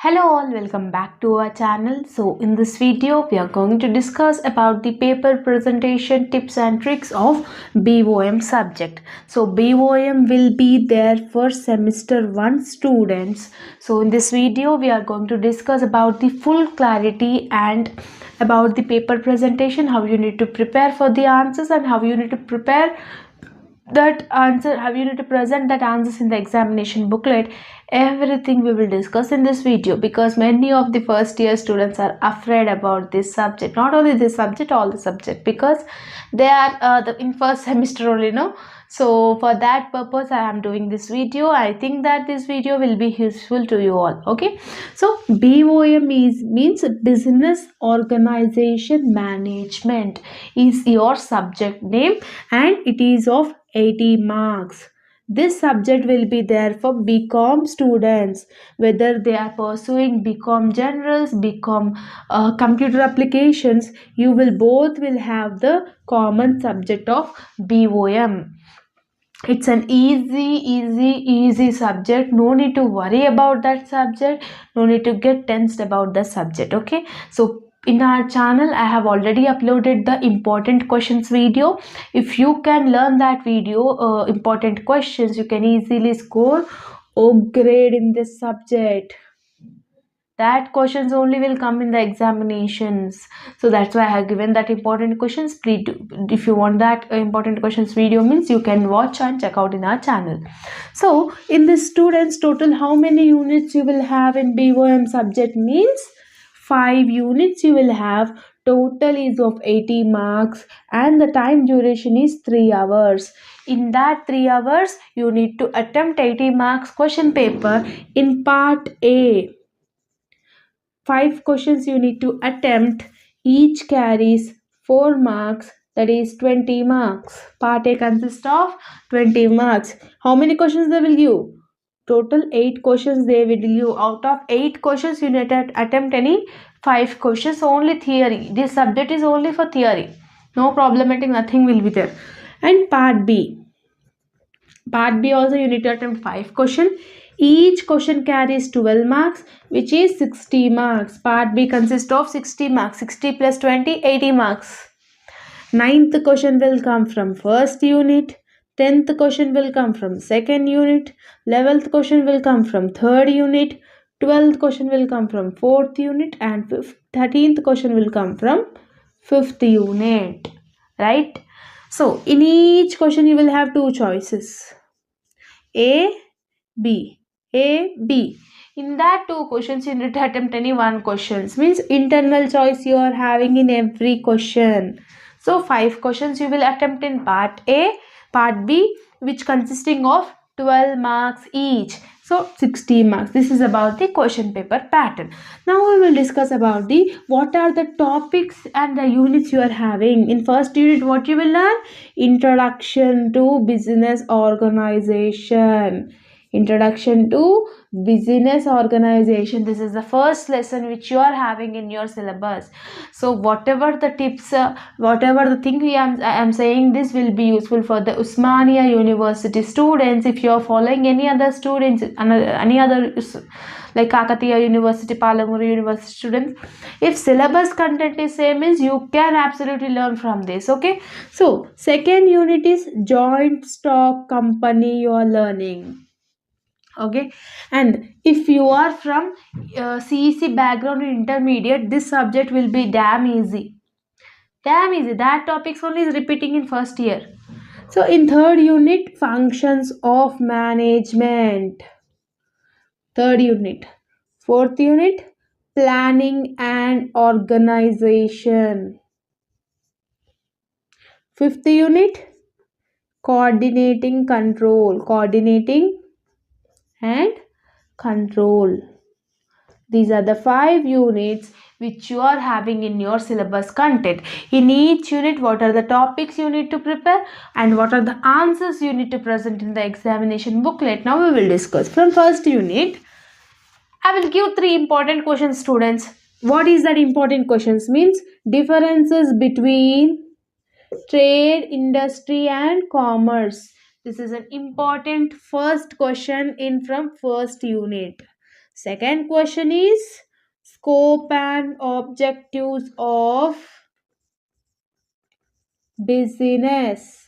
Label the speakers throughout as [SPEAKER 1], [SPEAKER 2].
[SPEAKER 1] Hello all, welcome back to our channel. So in this video we are going to discuss about the paper presentation tips and tricks of BOM subject. So BOM will be there for semester 1 students. So in this video we are going to discuss about the full clarity and about the paper presentation, how you need to prepare for the answers and how you need to prepare that answer, how you need to present that answers in the examination booklet. Everything we will discuss in this video, because many of the first year students are afraid about this subject, not only this subject, all the subject, because they are in first semester only, no. So for that purpose I am doing this video. I think that this video will be useful to you all. Okay, so BOM means business organization management is your subject name, and it is of 80 marks. This subject will be there for BCom students, whether they are pursuing BCom Generals, BCom Computer Applications. You will both will have the common subject of BOM. It's an easy subject. No need to worry about that subject. No need to get tensed about the subject. Okay, so in our channel I have already uploaded the important questions video. If you can learn that video, important questions, you can easily score O grade in this subject. That questions only will come in the examinations, so that's why I have given that important questions. Please do, if you want that important questions video, means you can watch and check out in our channel. So in the students total, how many units you will have in BOM subject means 5 units you will have. Total is of 80 marks and the time duration is 3 hours. In that 3 hours you need to attempt 80 marks question paper. In part A, 5 questions you need to attempt. Each carries 4 marks, that is 20 marks. Part A consists of 20 marks. How many questions they will give? Total 8 questions they will give. Out of 8 questions you need to attempt any 5 questions. Only theory. This subject is only for theory. No problematic, nothing will be there. And part B. Part B also you need to attempt 5 questions. Each question carries 12 marks, which is 60 marks. Part B consists of 60 marks. 60 plus 20, 80 marks. 9th question will come from first unit. 10th question will come from second unit. 11th question will come from third unit. 12th question will come from fourth unit. And 13th question will come from fifth unit. Right? So, in each question you will have 2 choices. A, B. A, B. In that 2 questions you need to attempt any 1 questions. Means internal choice you are having in every question. So 5 questions you will attempt in part A, part B, which consisting of 12 marks each. So 60 marks. This is about the question paper pattern. Now we will discuss about the what are the topics and the units you are having. In first unit what you will learn? Introduction to business organization. Introduction to business organization. This is the first lesson which you are having in your syllabus. So whatever the tips, whatever the thing I am saying, this will be useful for the Osmania University students. If you are following any other students, any other like Kakatiya University, Palamuru University students, if syllabus content is same, means you can absolutely learn from this. Okay, so second unit is joint stock company you are learning. Okay, and if you are from CEC background in intermediate, this subject will be damn easy. That topics only is repeating in first year. So in third unit, functions of management. Third unit. Fourth unit, planning and organization. Fifth unit, coordinating and control. These are the 5 units which you are having in your syllabus content. In each unit, what are the topics you need to prepare and what are the answers you need to present in the examination booklet. Now we will discuss. From first unit, I will give 3 important questions, students. What is that important questions? Means differences between trade, industry and commerce. This is an important first question in from first unit. Second question is scope and objectives of business.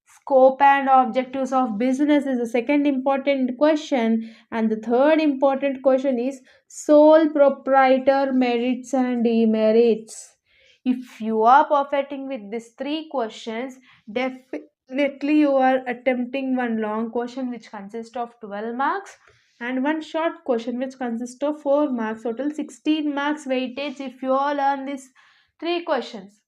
[SPEAKER 1] Scope and objectives of business is the second important question, and the third important question is sole proprietor merits and demerits. If you are perfecting with these three questions, definitely you are attempting one long question which consists of 12 marks and one short question which consists of 4 marks, total 16 marks weightage if you all learn these three questions.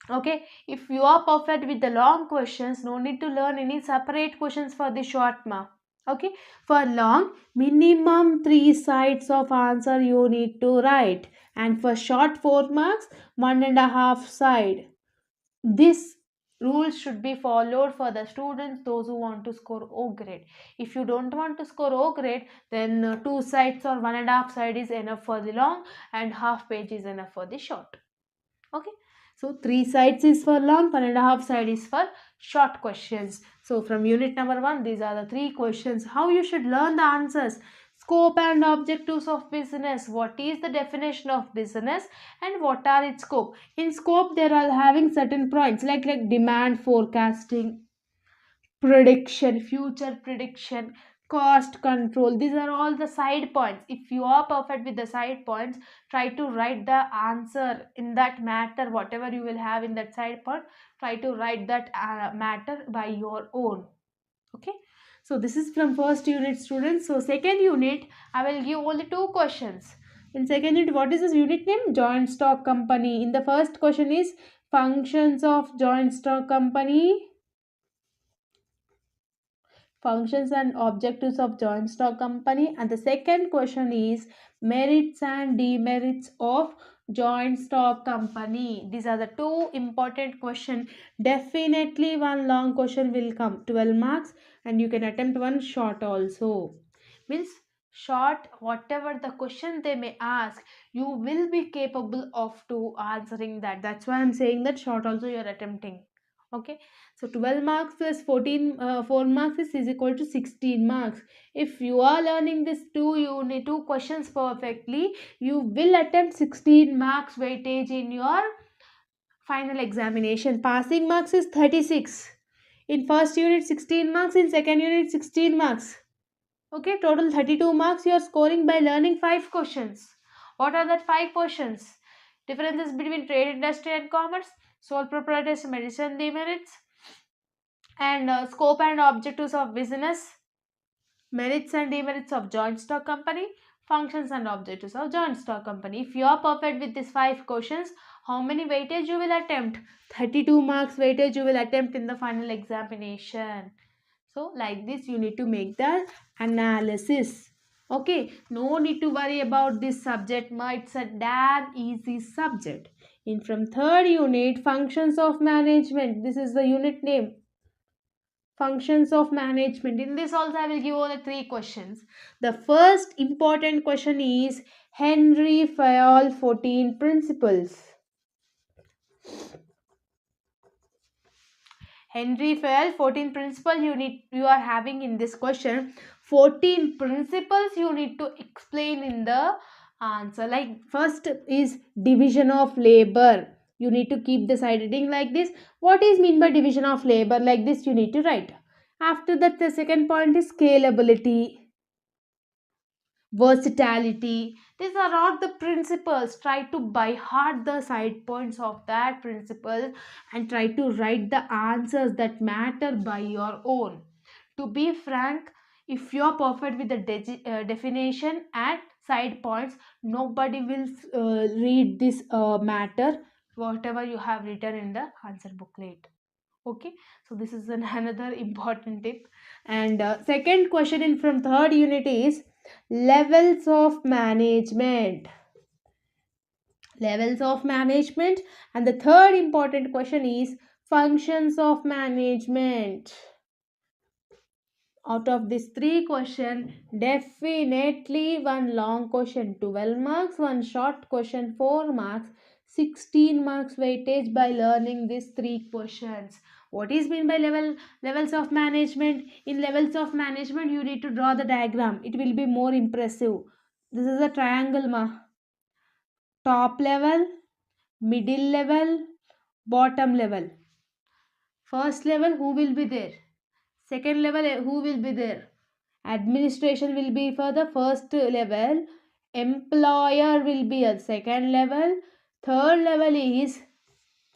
[SPEAKER 1] Okay, if you are perfect with the long questions, no need to learn any separate questions for the short mark. Okay, for long, minimum 3 sides of answer you need to write, and for short 4 marks, 1.5 side. This rule should be followed for the students those who want to score O grade. If you don't want to score O grade, then 2 sides or 1.5 side is enough for the long, and half page is enough for the short. Okay, so 3 sides is for long, 1.5 side is for short questions. So from unit number 1, these are the 3 questions. How you should learn the answers: scope and objectives of business, what is the definition of business and what are its scope. In scope there are having certain points like demand forecasting, prediction, future prediction, cost control. These are all the side points. If you are perfect with the side points, try to write the answer in that matter. Whatever you will have in that side point, try to write that matter by your own. Okay, so this is from first unit, students. So second unit, I will give only 2 questions. In second unit, what is this unit name? Joint stock company. In the first question is functions of joint stock company, functions and objectives of joint stock company, and the second question is merits and demerits of joint stock company. These are the two important questions. Definitely one long question will come, 12 marks, and you can attempt one short also. Means short, whatever the question they may ask, you will be capable of to answering that. That's why I'm saying that short also you are attempting. Okay, so 12 marks plus 4 marks is equal to 16 marks. If you are learning this two questions perfectly, you will attempt 16 marks weightage in your final examination. Passing marks is 36. In first unit 16 marks, in second unit 16 marks. Okay, total 32 marks you are scoring by learning 5 questions. What are that 5 questions? Differences between trade, industry and commerce, sole proprietors, medicine demerits, and scope and objectives of business, merits and demerits of joint stock company, functions and objectives of joint stock company. If you are perfect with these 5 questions, how many weightage you will attempt? 32 marks weightage you will attempt in the final examination. So like this you need to make the analysis. Okay, no need to worry about this subject. It's a damn easy subject. In from third unit, functions of management. This is the unit name, functions of management. In this also I will give only 3 questions. The first important question is Henry Fayol 14 principles. Henry Fayol 14 principles you are having in this question. 14 principles you need to explain in the answer. Like first is division of labor. You need to keep the side heading like this. What is mean by division of labor? Like this you need to write. After that the second point is scalability, versatility. These are all the principles. Try to by heart the side points of that principle and try to write the answers that matter by your own. To be frank, if you're perfect with the definition and side points, nobody will read this matter whatever you have written in the answer booklet. Okay, so this is another important tip. And second question in from third unit is levels of management. Levels of management. And the third important question is functions of management. Out of these 3 questions, definitely one long question 12 marks, one short question 4 marks, 16 marks weightage by learning these 3 questions. What is mean by levels of management? In levels of management, you need to draw the diagram. It will be more impressive. This is a triangle, ma. Top level, middle level, bottom level. First level, who will be there? Second level, who will be there? Administration will be for the first level. Employer will be at second level. Third level is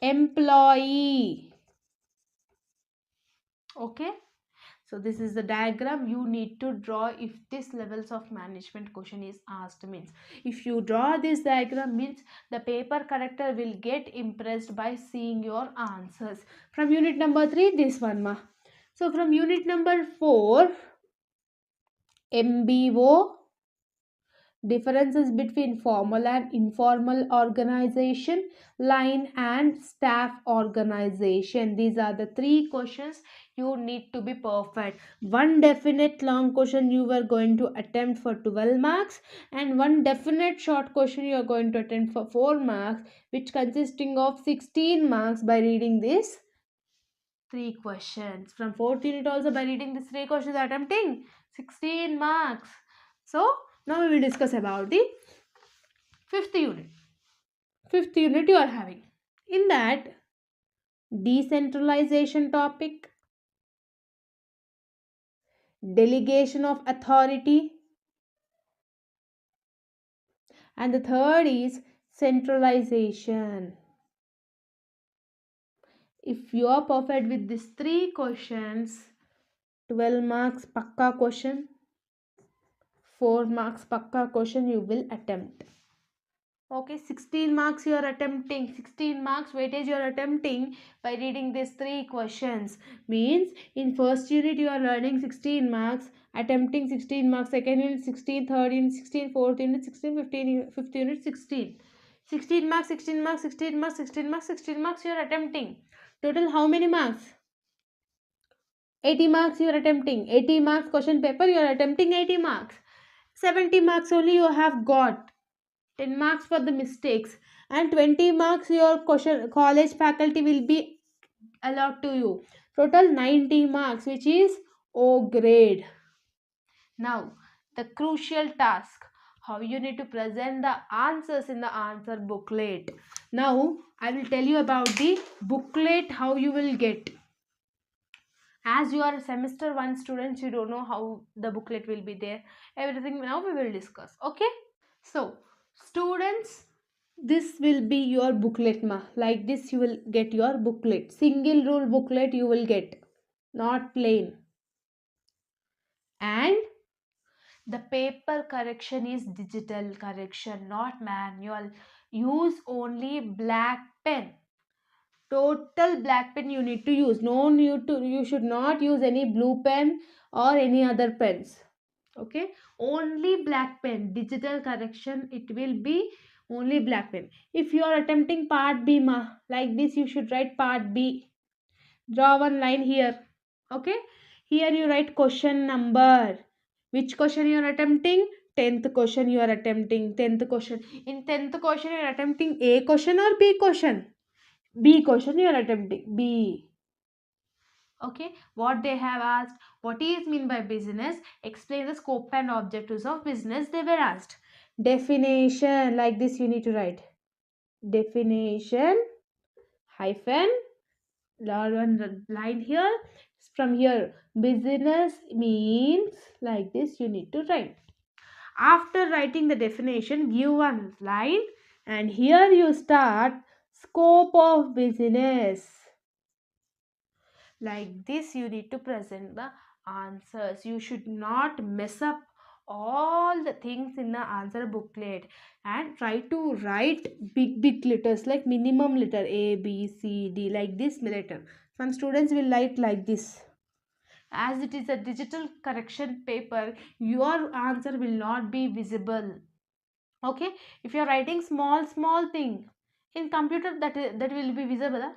[SPEAKER 1] employee. Okay. So this is the diagram you need to draw if this levels of management question is asked. Means if you draw this diagram, means the paper corrector will get impressed by seeing your answers. From unit number 3, this one, ma. So from unit number 4, MBO, differences between formal and informal organization, line and staff organization. These are the 3 questions you need to be perfect. One definite long question you were going to attempt for 12 marks, and one definite short question you are going to attempt for 4 marks, which consisting of 16 marks by reading this 3 questions. From 4th unit also, by reading these 3 questions attempting 16 marks. So now we will discuss about the 5th unit. 5th unit you are having. In that, decentralization topic, delegation of authority, and the third is centralization. If you are perfect with these 3 questions, 12 marks pakka question, 4 marks pakka question you will attempt. Okay, 16 marks you are attempting, 16 marks weightage you are attempting by reading these 3 questions. Means in first unit you are learning 16 marks, attempting 16 marks, second unit 16, third unit 16, fourth unit 16, 15, fifth unit 16. 16 marks, 16 marks, 16 marks, 16 marks, 16 marks you are attempting. Total how many marks? 80 marks you are attempting. 80 marks question paper you are attempting 80 marks. 70 marks only you have got. 10 marks for the mistakes, and 20 marks your question college faculty will be allowed to you. Total 90 marks, which is O grade. Now the crucial task, how you need to present the answers in the answer booklet. Now I will tell you about the booklet, how you will get. As you are a semester 1 student, you don't know how the booklet will be there. Everything now we will discuss. Okay. So students, this will be your booklet, ma. Like this you will get your booklet. Single rule booklet you will get, not plain. And the paper correction is digital correction, not manual. Use only black pen. Total black pen you need to use. No need to, you should not use any blue pen or any other pens. Okay, only black pen. Digital correction, it will be only black pen. If you are attempting part B, ma, like this you should write part B. Draw one line here. Okay, here you write question number. Which question you are attempting? 10th question you are attempting. 10th question. In 10th question you are attempting A question or B question? B question you are attempting. B. Okay, what they have asked, what is mean by business, explain the scope and objectives of business, they were asked. Definition, like this you need to write definition hyphen one line here. From here, business means, like this you need to write. After writing the definition, give one line, and here you start scope of business. Like this you need to present the answers. You should not mess up all the things in the answer booklet, and try to write big letters, like minimum letter A, B, C, D, like this letter. Some students will write like this. As it is a digital correction paper, your answer will not be visible. Okay, if you are writing small thing in computer, that will be visible, huh?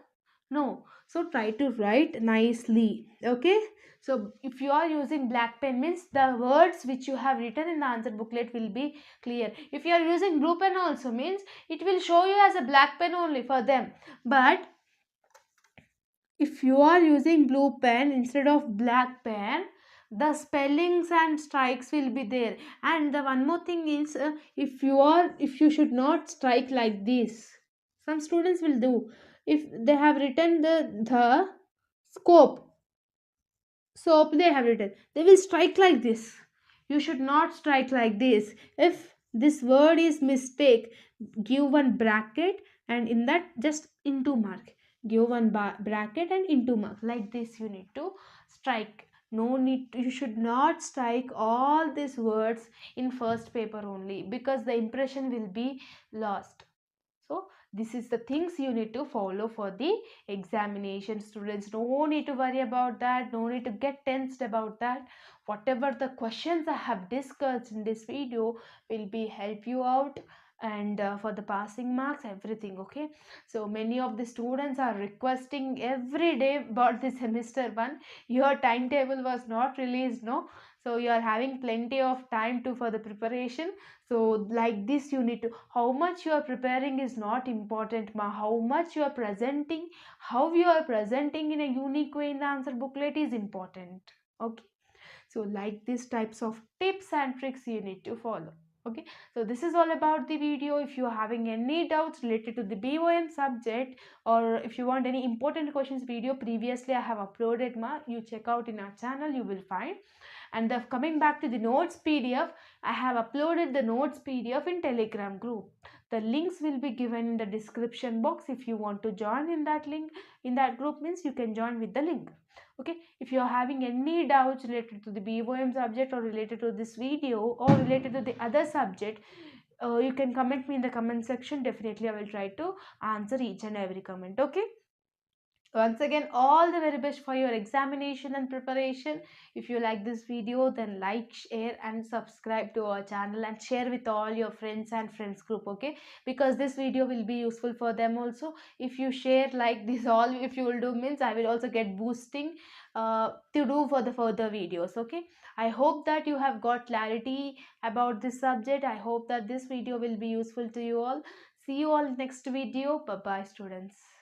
[SPEAKER 1] No, so try to write nicely. Okay, so if you are using black pen, means the words which you have written in the answer booklet will be clear. If you are using blue pen also, means it will show you as a black pen only for them. But if you are using blue pen instead of black pen, the spellings and strikes will be there. And the one more thing is, if you should not strike like this, some students will do. If they have written the scope, so they have written, they will strike like this. You should not strike like this. If this word is mistake, give one bracket, and in that just into mark. Give one bracket and into mark. Like this you need to strike. No need to, you should not strike all these words in first paper only, because the impression will be lost. So this is the things you need to follow for the examination. Students, no need to worry about that, no need to get tensed about that. Whatever the questions I have discussed in this video will be help you out, and for the passing marks, everything. Okay, so many of the students are requesting every day about the semester one. Your timetable was not released, no, so you are having plenty of time to for the preparation. So like this you need to, how much you are preparing is not important, ma, how much you are presenting, how you are presenting in a unique way in the answer booklet is important. Okay, so like these types of tips and tricks you need to follow. Okay, so this is all about the video. If you are having any doubts related to the BOM subject, or if you want any important questions video, previously I have uploaded, ma, you check out in our channel, you will find. And the coming back to the notes PDF, I have uploaded the notes PDF in Telegram group. The links will be given in the description box. If you want to join in that link, in that group, means you can join with the link. Okay, if you are having any doubts related to the BOM subject, or related to this video, or related to the other subject, you can comment me in the comment section. Definitely I will try to answer each and every comment. Okay, once again, all the very best for your examination and preparation. If you like this video, then like, share, and subscribe to our channel, and share with all your friends and friends group. Okay, because this video will be useful for them also. If you share like this, all if you will do, means I will also get boosting to do for the further videos. Okay, I hope that you have got clarity about this subject. I hope that this video will be useful to you all. See you all next video. Bye bye, students.